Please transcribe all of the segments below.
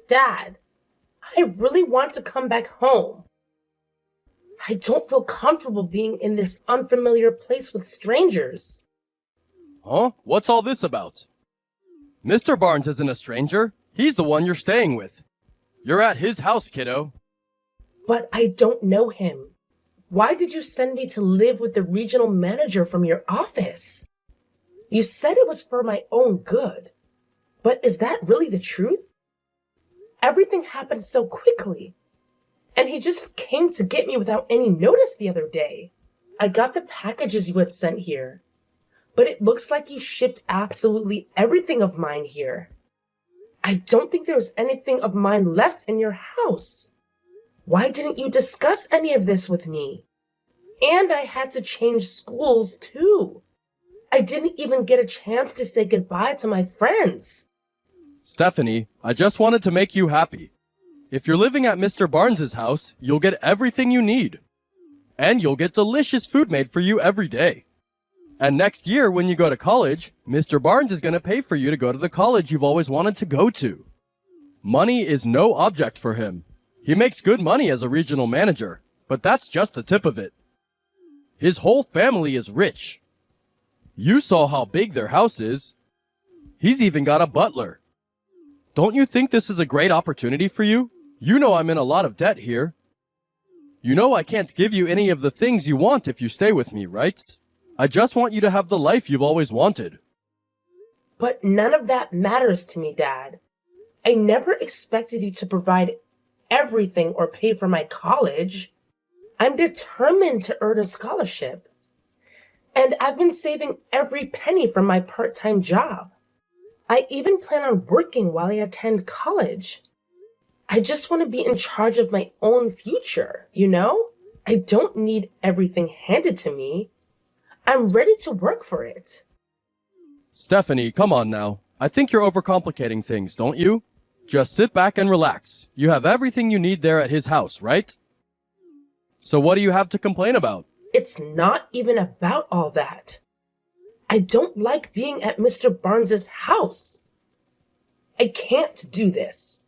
Dad, I really want to come back home. I don't feel comfortable being in this unfamiliar place with strangers. Huh? What's all this about? Mr. Barnes isn't a stranger. He's the one you're staying with. You're at his house, kiddo. But I don't know him. Why did you send me to live with the regional manager from your office? You said it was for my own good. But is that really the truth? Everything happened so quickly. And he just came to get me without any notice the other day. I got the packages you had sent here. But it looks like you shipped absolutely everything of mine here. I don't think there's anything of mine left in your house. Why didn't you discuss any of this with me? And I had to change schools too. I didn't even get a chance to say goodbye to my friends. Stephanie, I just wanted to make you happy. If you're living at Mr. Barnes's house, you'll get everything you need. And you'll get delicious food made for you every day. And next year, when you go to college, Mr. Barnes is going to pay for you to go to the college you've always wanted to go to. Money is no object for him. He makes good money as a regional manager, but that's just the tip of it. His whole family is rich. You saw how big their house is. He's even got a butler. Don't you think this is a great opportunity for you? You know I'm in a lot of debt here. You know I can't give you any of the things you want if you stay with me, right? I just want you to have the life you've always wanted. But none of that matters to me, Dad. I never expected you to provide everything or pay for my college. I'm determined to earn a scholarship. And I've been saving every penny from my part-time job. I even plan on working while I attend college. I just want to be in charge of my own future, you know? I don't need everything handed to me. I'm ready to work for it. Stephanie, come on now. I think you're overcomplicating things, don't you? Just sit back and relax. You have everything you need there at his house, right? So what do you have to complain about? It's not even about all that. I don't like being at Mr. Barnes's house. I can't do this.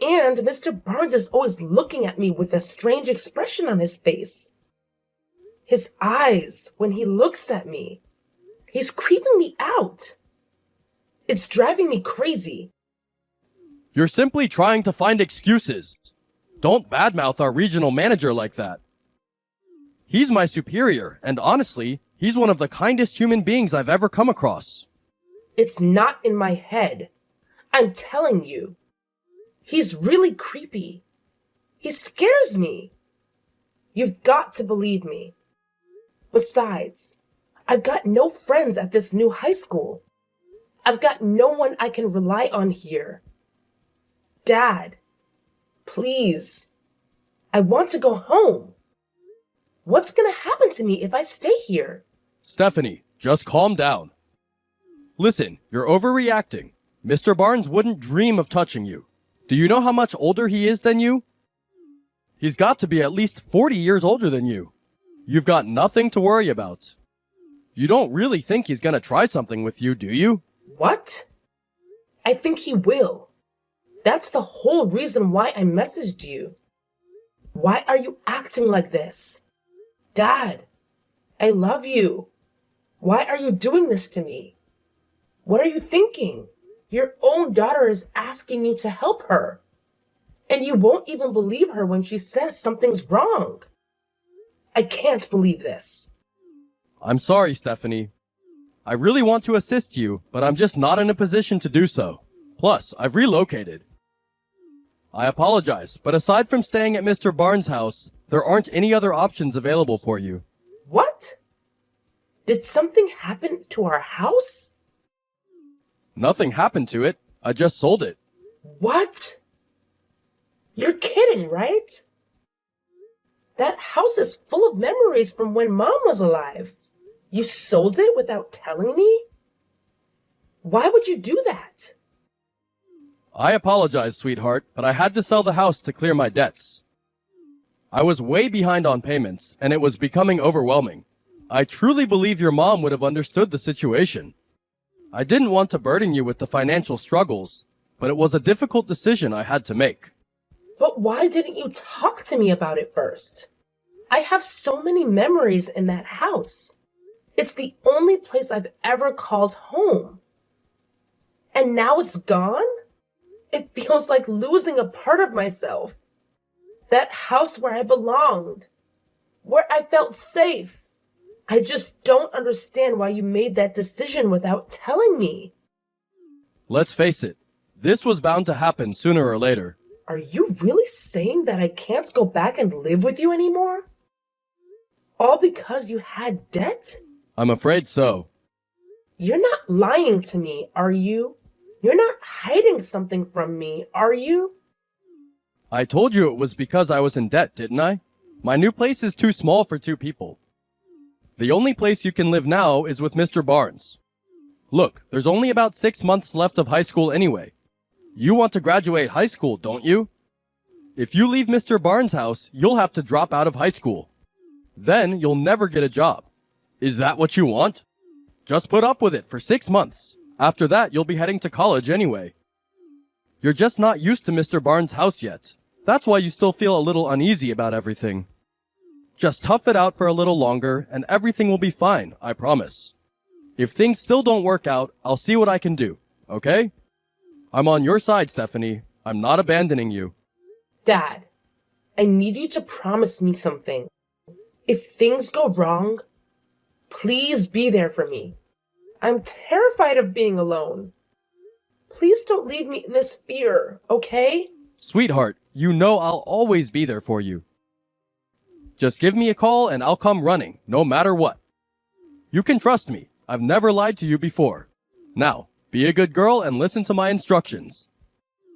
And Mr. Barnes is always looking at me with a strange expression on his face. His eyes, when he looks at me, he's creeping me out. It's driving me crazy. You're simply trying to find excuses. Don't badmouth our regional manager like that. He's my superior, and honestly, he's one of the kindest human beings I've ever come across. It's not in my head. I'm telling you. He's really creepy. He scares me. You've got to believe me. Besides, I've got no friends at this new high school. I've got no one I can rely on here. Dad, please. I want to go home. What's gonna happen to me if I stay here? Stephanie, just calm down. Listen, you're overreacting. Mr. Barnes wouldn't dream of touching you. Do you know how much older he is than you? He's got to be at least 40 years older than you. You've got nothing to worry about. You don't really think he's gonna try something with you, do you? What? I think he will. That's the whole reason why I messaged you. Why are you acting like this? Dad, I love you. Why are you doing this to me? What are you thinking? Your own daughter is asking you to help her. And you won't even believe her when she says something's wrong. I can't believe this. I'm sorry, Stephanie. I really want to assist you, but I'm just not in a position to do so. Plus, I've relocated. I apologize, but aside from staying at Mr. Barnes' house, there aren't any other options available for you. What? Did something happen to our house? Nothing happened to it. I just sold it. What? You're kidding, right? That house is full of memories from when Mom was alive. You sold it without telling me? Why would you do that? I apologize, sweetheart, but I had to sell the house to clear my debts. I was way behind on payments, and it was becoming overwhelming. I truly believe your mom would have understood the situation. I didn't want to burden you with the financial struggles, but it was a difficult decision I had to make. But why didn't you talk to me about it first? I have so many memories in that house. It's the only place I've ever called home. And now it's gone? It feels like losing a part of myself. That house where I belonged, where I felt safe. I just don't understand why you made that decision without telling me. Let's face it, this was bound to happen sooner or later. Are you really saying that I can't go back and live with you anymore? All because you had debt? I'm afraid so. You're not lying to me, are you? You're not hiding something from me, are you? I told you it was because I was in debt, didn't I? My new place is too small for 2 people. The only place you can live now is with Mr. Barnes. Look, there's only about 6 months left of high school anyway. You want to graduate high school, don't you? If you leave Mr. Barnes' house, you'll have to drop out of high school. Then you'll never get a job. Is that what you want? Just put up with it for 6 months. After that, you'll be heading to college anyway. You're just not used to Mr. Barnes' house yet. That's why you still feel a little uneasy about everything. Just tough it out for a little longer, and everything will be fine, I promise. If things still don't work out, I'll see what I can do, okay? I'm on your side, Stephanie. I'm not abandoning you. Dad, I need you to promise me something. If things go wrong, please be there for me. I'm terrified of being alone. Please don't leave me in this fear, okay? Sweetheart, you know I'll always be there for you. Just give me a call and I'll come running, no matter what. You can trust me. I've never lied to you before. Now, be a good girl and listen to my instructions.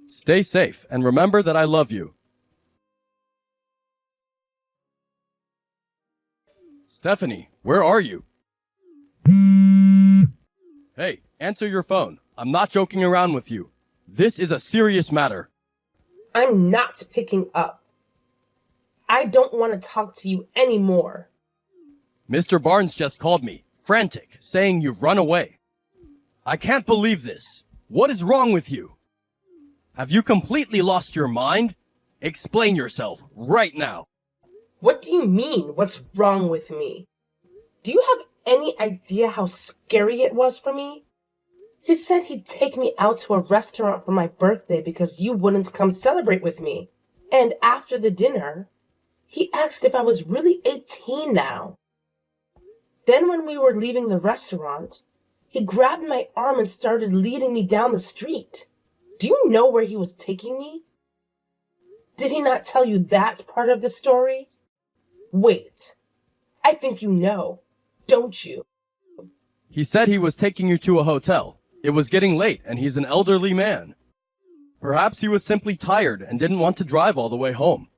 Stay safe and remember that I love you. Stephanie, where are you? Hey, answer your phone. I'm not joking around with you. This is a serious matter. I'm not picking up. I don't want to talk to you anymore. Mr. Barnes just called me, frantic, saying you've run away. I can't believe this. What is wrong with you? Have you completely lost your mind? Explain yourself right now. What do you mean, what's wrong with me? Do you have any idea how scary it was for me? He said he'd take me out to a restaurant for my birthday because you wouldn't come celebrate with me. And after the dinner, he asked if I was really 18 now. Then when we were leaving the restaurant, he grabbed my arm and started leading me down the street. Do you know where he was taking me? Did he not tell you that part of the story? Wait, I think you know, don't you? He said he was taking you to a hotel. It was getting late and he's an elderly man. Perhaps he was simply tired and didn't want to drive all the way home.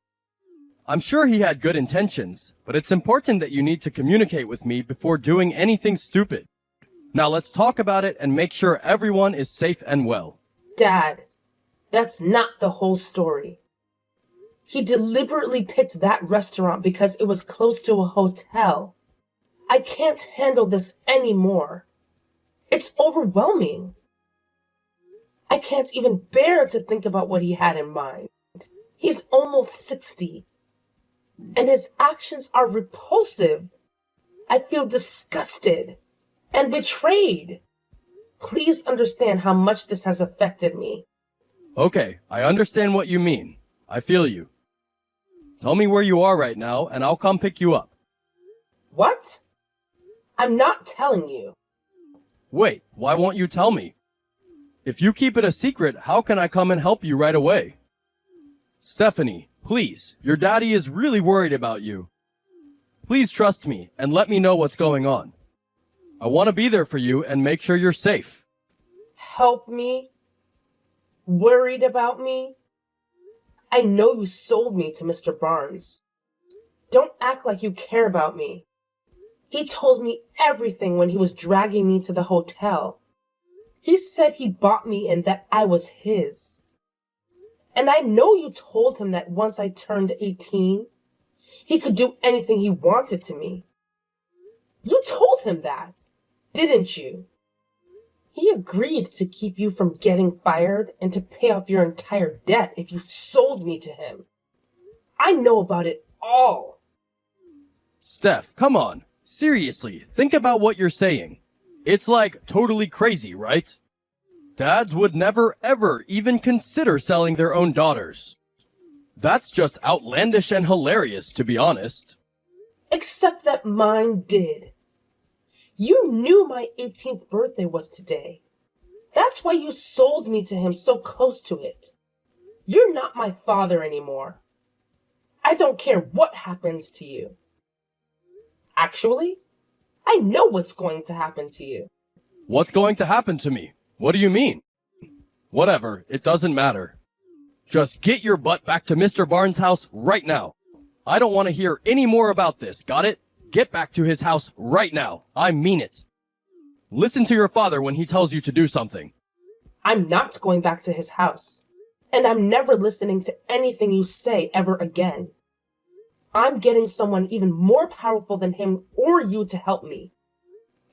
I'm sure he had good intentions, but it's important that you need to communicate with me before doing anything stupid. Now let's talk about it and make sure everyone is safe and well. Dad, that's not the whole story. He deliberately picked that restaurant because it was close to a hotel. I can't handle this anymore. It's overwhelming. I can't even bear to think about what he had in mind. He's almost 60, and his actions are repulsive. I feel disgusted and betrayed. Please understand how much this has affected me. Okay, I understand what you mean. I feel you. Tell me where you are right now, and I'll come pick you up. What? I'm not telling you. Wait, why won't you tell me? If you keep it a secret, how can I come and help you right away? Stephanie, please, your daddy is really worried about you. Please trust me and let me know what's going on. I want to be there for you and make sure you're safe. Help me? Worried about me? I know you sold me to Mr. Barnes. Don't act like you care about me. He told me everything when he was dragging me to the hotel. He said he bought me and that I was his. And I know you told him that once I turned 18, he could do anything he wanted to me. You told him that, didn't you? He agreed to keep you from getting fired and to pay off your entire debt if you sold me to him. I know about it all. Steph, come on. Seriously, think about what you're saying. It's like totally crazy, right? Dads would never ever even consider selling their own daughters. That's just outlandish and hilarious, to be honest. Except that mine did. You knew my 18th birthday was today. That's why you sold me to him so close to it. You're not my father anymore. I don't care what happens to you. Actually, I know what's going to happen to you. What's going to happen to me? What do you mean? Whatever, it doesn't matter. Just get your butt back to Mr. Barnes' house right now. I don't want to hear any more about this, got it? Get back to his house right now. I mean it. Listen to your father when he tells you to do something. I'm not going back to his house. And I'm never listening to anything you say ever again. I'm getting someone even more powerful than him or you to help me.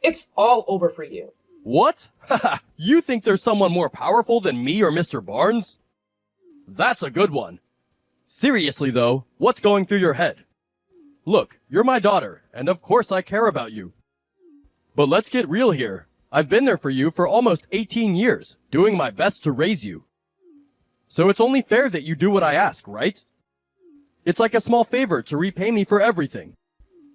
It's all over for you. What? Haha, you think there's someone more powerful than me or Mr. Barnes? That's a good one. Seriously though, what's going through your head? Look, you're my daughter, and of course I care about you. But let's get real here. I've been there for you for almost 18 years, doing my best to raise you. So it's only fair that you do what I ask, right? It's like a small favor to repay me for everything.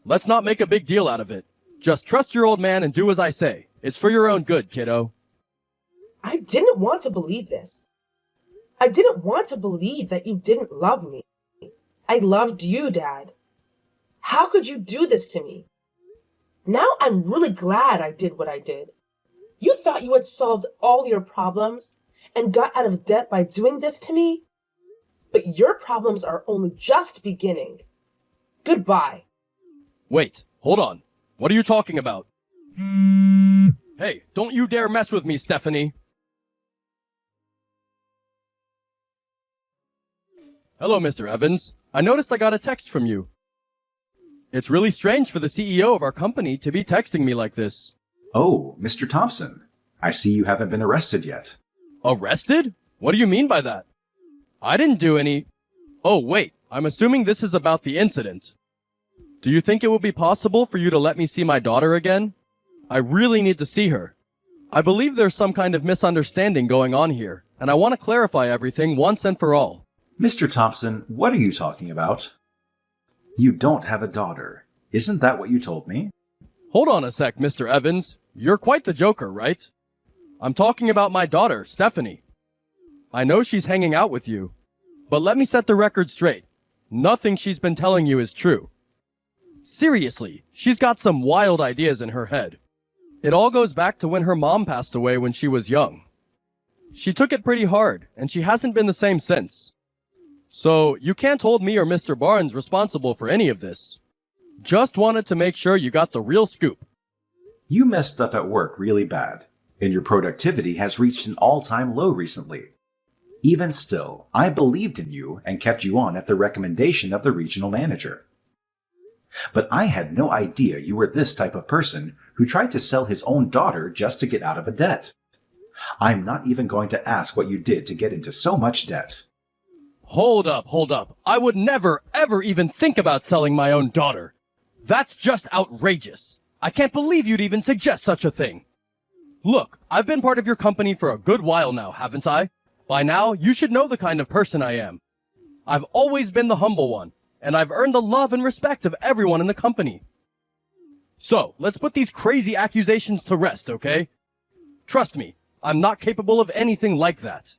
Let's not make a big deal out of it. Just trust your old man and do as I say. It's for your own good, kiddo. I didn't want to believe this. I didn't want to believe that you didn't love me. I loved you, Dad. How could you do this to me? Now I'm really glad I did what I did. You thought you had solved all your problems and got out of debt by doing this to me? But your problems are only just beginning. Goodbye. Wait, hold on. What are you talking about? Hey, don't you dare mess with me, Stephanie. Hello, Mr. Evans. I noticed I got a text from you. It's really strange for the CEO of our company to be texting me like this. Oh, Mr. Thompson. I see you haven't been arrested yet. Arrested? What do you mean by that? I didn't do any... Oh, wait. I'm assuming this is about the incident. Do you think it would be possible for you to let me see my daughter again? I really need to see her. I believe there's some kind of misunderstanding going on here, and I want to clarify everything once and for all. Mr. Thompson, what are you talking about? You don't have a daughter. Isn't that what you told me? Hold on a sec, Mr. Evans. You're quite the joker, right? I'm talking about my daughter, Stephanie. I know she's hanging out with you, but let me set the record straight. Nothing she's been telling you is true. Seriously, she's got some wild ideas in her head. It all goes back to when her mom passed away when she was young. She took it pretty hard, and she hasn't been the same since. So, you can't hold me or Mr. Barnes responsible for any of this. Just wanted to make sure you got the real scoop. You messed up at work really bad, and your productivity has reached an all-time low recently. Even still, I believed in you and kept you on at the recommendation of the regional manager. But I had no idea you were this type of person who tried to sell his own daughter just to get out of a debt. I'm not even going to ask what you did to get into so much debt. Hold up. I would never, ever even think about selling my own daughter. That's just outrageous. I can't believe you'd even suggest such a thing. Look, I've been part of your company for a good while now, haven't I? By now, you should know the kind of person I am. I've always been the humble one, and I've earned the love and respect of everyone in the company. So, let's put these crazy accusations to rest, okay? Trust me, I'm not capable of anything like that.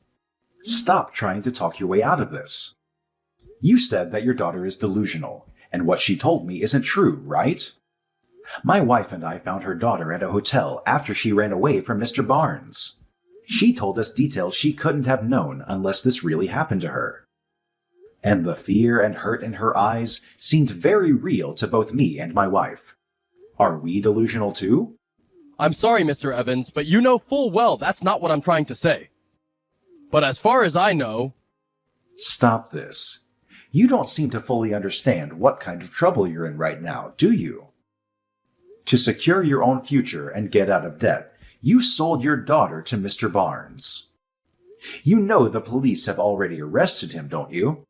Stop trying to talk your way out of this. You said that your daughter is delusional, and what she told me isn't true, right? My wife and I found her daughter at a hotel after she ran away from Mr. Barnes. She told us details she couldn't have known unless this really happened to her. And the fear and hurt in her eyes seemed very real to both me and my wife. Are we delusional too? I'm sorry, Mr. Evans, but you know full well that's not what I'm trying to say. But as far as I know... Stop this. You don't seem to fully understand what kind of trouble you're in right now, do you? To secure your own future and get out of debt, You sold your daughter to Mr. Barnes. You know the police have already arrested him, don't you?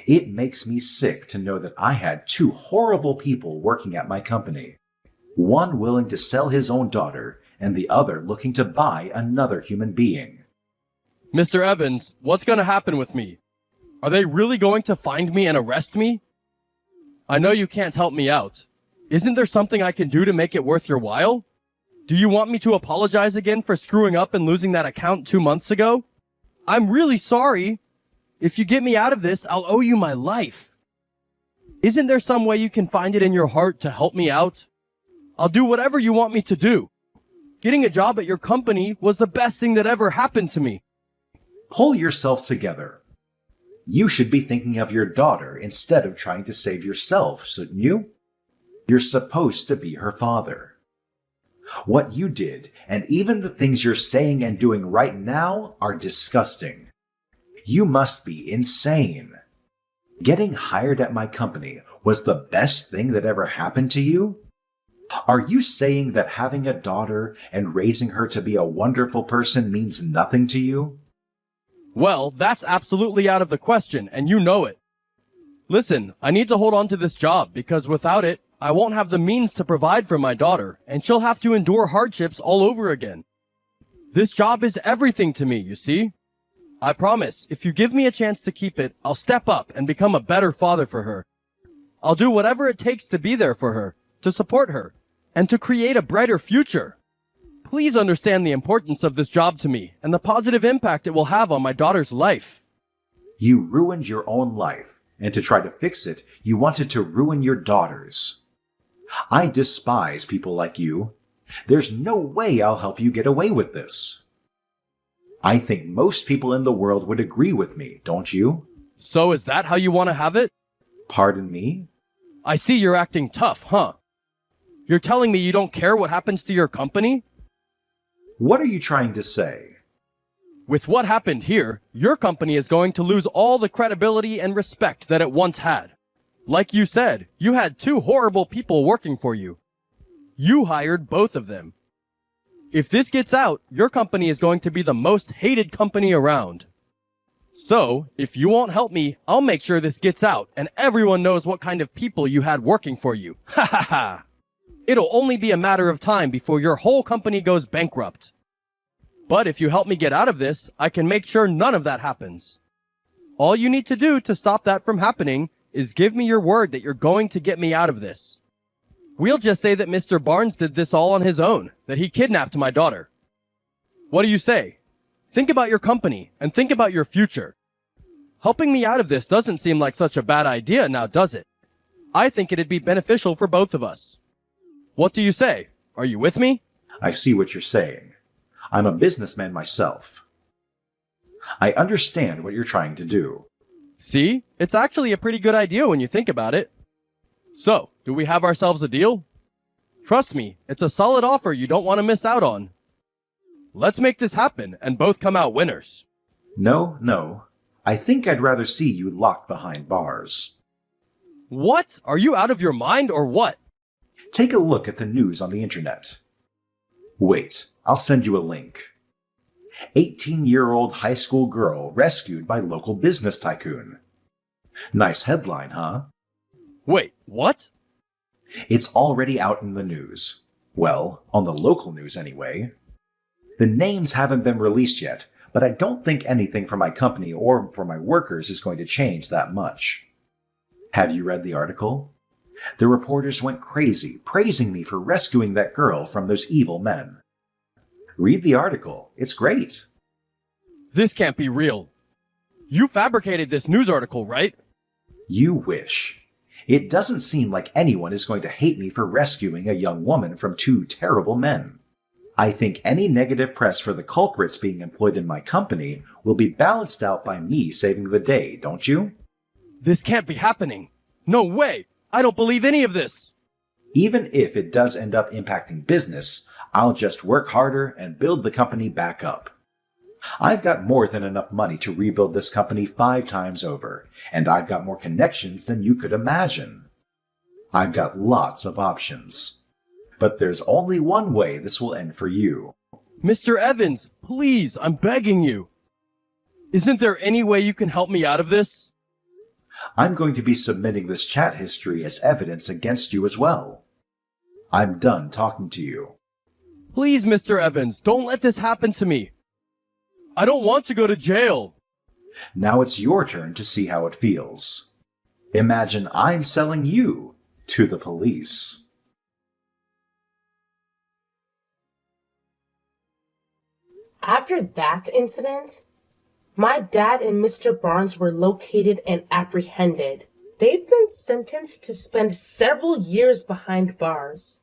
It makes me sick to know that I had two horrible people working at my company. One willing to sell his own daughter, and the other looking to buy another human being. Mr. Evans, what's going to happen with me? Are they really going to find me and arrest me? I know you can't help me out. Isn't there something I can do to make it worth your while? Do you want me to apologize again for screwing up and losing that account 2 months ago? I'm really sorry. If you get me out of this, I'll owe you my life. Isn't there some way you can find it in your heart to help me out? I'll do whatever you want me to do. Getting a job at your company was the best thing that ever happened to me. Pull yourself together. You should be thinking of your daughter instead of trying to save yourself, shouldn't you? You're supposed to be her father. What you did, and even the things you're saying and doing right now, are disgusting. You must be insane. Getting hired at my company was the best thing that ever happened to you? Are you saying that having a daughter and raising her to be a wonderful person means nothing to you? Well, that's absolutely out of the question, and you know it. Listen, I need to hold on to this job because without it, I won't have the means to provide for my daughter, and she'll have to endure hardships all over again. This job is everything to me, you see? I promise, if you give me a chance to keep it, I'll step up and become a better father for her. I'll do whatever it takes to be there for her, to support her, and to create a brighter future. Please understand the importance of this job to me and the positive impact it will have on my daughter's life. You ruined your own life, and to try to fix it, you wanted to ruin your daughter's. I despise people like you. There's no way I'll help you get away with this. I think most people in the world would agree with me, don't you? So is that how you want to have it? Pardon me? I see you're acting tough, huh? You're telling me you don't care what happens to your company? What are you trying to say? With what happened here, your company is going to lose all the credibility and respect that it once had. Like you said, you had two horrible people working for you. You hired both of them. If this gets out, your company is going to be the most hated company around. So, if you won't help me, I'll make sure this gets out and everyone knows what kind of people you had working for you. Ha ha ha! It'll only be a matter of time before your whole company goes bankrupt. But if you help me get out of this, I can make sure none of that happens. All you need to do to stop that from happening is give me your word that you're going to get me out of this. We'll just say that Mr. Barnes did this all on his own, that he kidnapped my daughter. What do you say? Think about your company and think about your future. Helping me out of this doesn't seem like such a bad idea now, does it? I think it'd be beneficial for both of us. What do you say? Are you with me? I see what you're saying. I'm a businessman myself. I understand what you're trying to do. See? It's actually a pretty good idea when you think about it. So, do we have ourselves a deal? Trust me, it's a solid offer you don't want to miss out on. Let's make this happen and both come out winners. No. I think I'd rather see you locked behind bars. What? Are you out of your mind or what? Take a look at the news on the internet. Wait, I'll send you a link. 18-year-old high school girl rescued by local business tycoon. Nice headline, huh? Wait, what? It's already out in the news. Well, on the local news anyway. The names haven't been released yet, but I don't think anything for my company or for my workers is going to change that much. Have you read the article? The reporters went crazy, praising me for rescuing that girl from those evil men. Read the article. It's great. This can't be real. You fabricated this news article, right? You wish. It doesn't seem like anyone is going to hate me for rescuing a young woman from two terrible men. I think any negative press for the culprits being employed in my company will be balanced out by me saving the day, don't you? This can't be happening. No way! I don't believe any of this! Even if it does end up impacting business, I'll just work harder and build the company back up. I've got more than enough money to rebuild this company 5 times over, and I've got more connections than you could imagine. I've got lots of options. But there's only one way this will end for you. Mr. Evans, please, I'm begging you. Isn't there any way you can help me out of this? I'm going to be submitting this chat history as evidence against you as well. I'm done talking to you. Please, Mr. Evans, don't let this happen to me. I don't want to go to jail. Now it's your turn to see how it feels. Imagine I'm selling you to the police. After that incident, my dad and Mr. Barnes were located and apprehended. They've been sentenced to spend several years behind bars,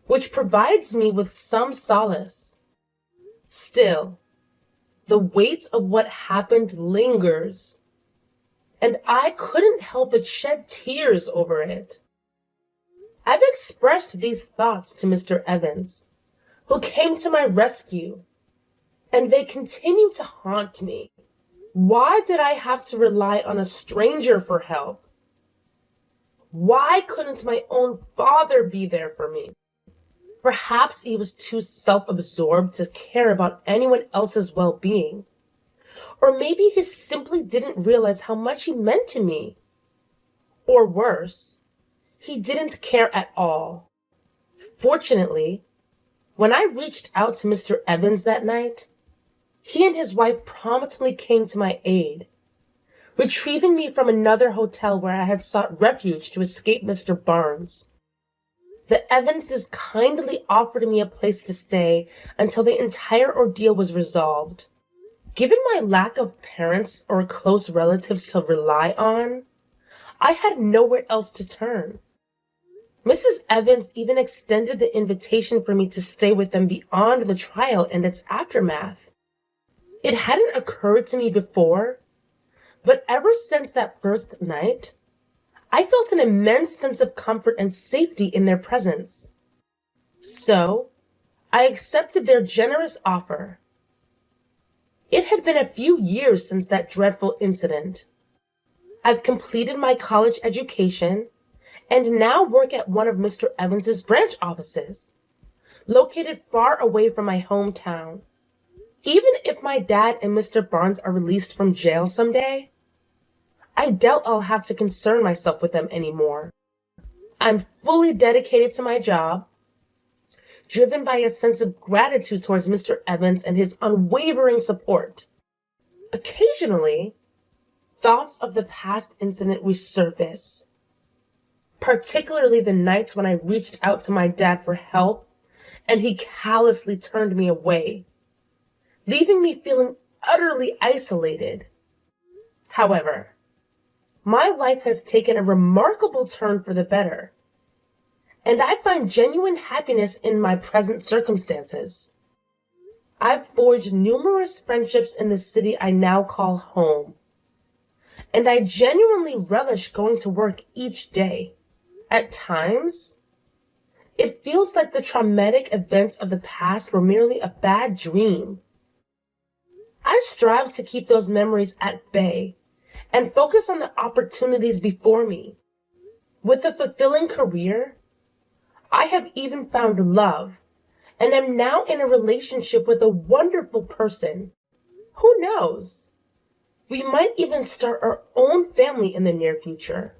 which provides me with some solace. Still, the weight of what happened lingers, and I couldn't help but shed tears over it. I've expressed these thoughts to Mr. Evans, who came to my rescue, and they continue to haunt me. Why did I have to rely on a stranger for help? Why couldn't my own father be there for me? Perhaps he was too self-absorbed to care about anyone else's well-being. Or maybe he simply didn't realize how much he meant to me. Or worse, he didn't care at all. Fortunately, when I reached out to Mr. Evans that night, he and his wife promptly came to my aid, retrieving me from another hotel where I had sought refuge to escape Mr. Barnes. The Evanses kindly offered me a place to stay until the entire ordeal was resolved. Given my lack of parents or close relatives to rely on, I had nowhere else to turn. Mrs. Evans even extended the invitation for me to stay with them beyond the trial and its aftermath. It hadn't occurred to me before, but ever since that first night, I felt an immense sense of comfort and safety in their presence. So, I accepted their generous offer. It had been a few years since that dreadful incident. I've completed my college education and now work at one of Mr. Evans's branch offices, located far away from my hometown. Even if my dad and Mr. Barnes are released from jail someday, I doubt I'll have to concern myself with them anymore. I'm fully dedicated to my job, driven by a sense of gratitude towards Mr. Evans and his unwavering support. Occasionally, thoughts of the past incident resurface, particularly the nights when I reached out to my dad for help and he callously turned me away, leaving me feeling utterly isolated. However, my life has taken a remarkable turn for the better, and I find genuine happiness in my present circumstances. I've forged numerous friendships in the city I now call home, and I genuinely relish going to work each day. At times, it feels like the traumatic events of the past were merely a bad dream. I strive to keep those memories at bay and focus on the opportunities before me. With a fulfilling career, I have even found love and am now in a relationship with a wonderful person. Who knows? We might even start our own family in the near future.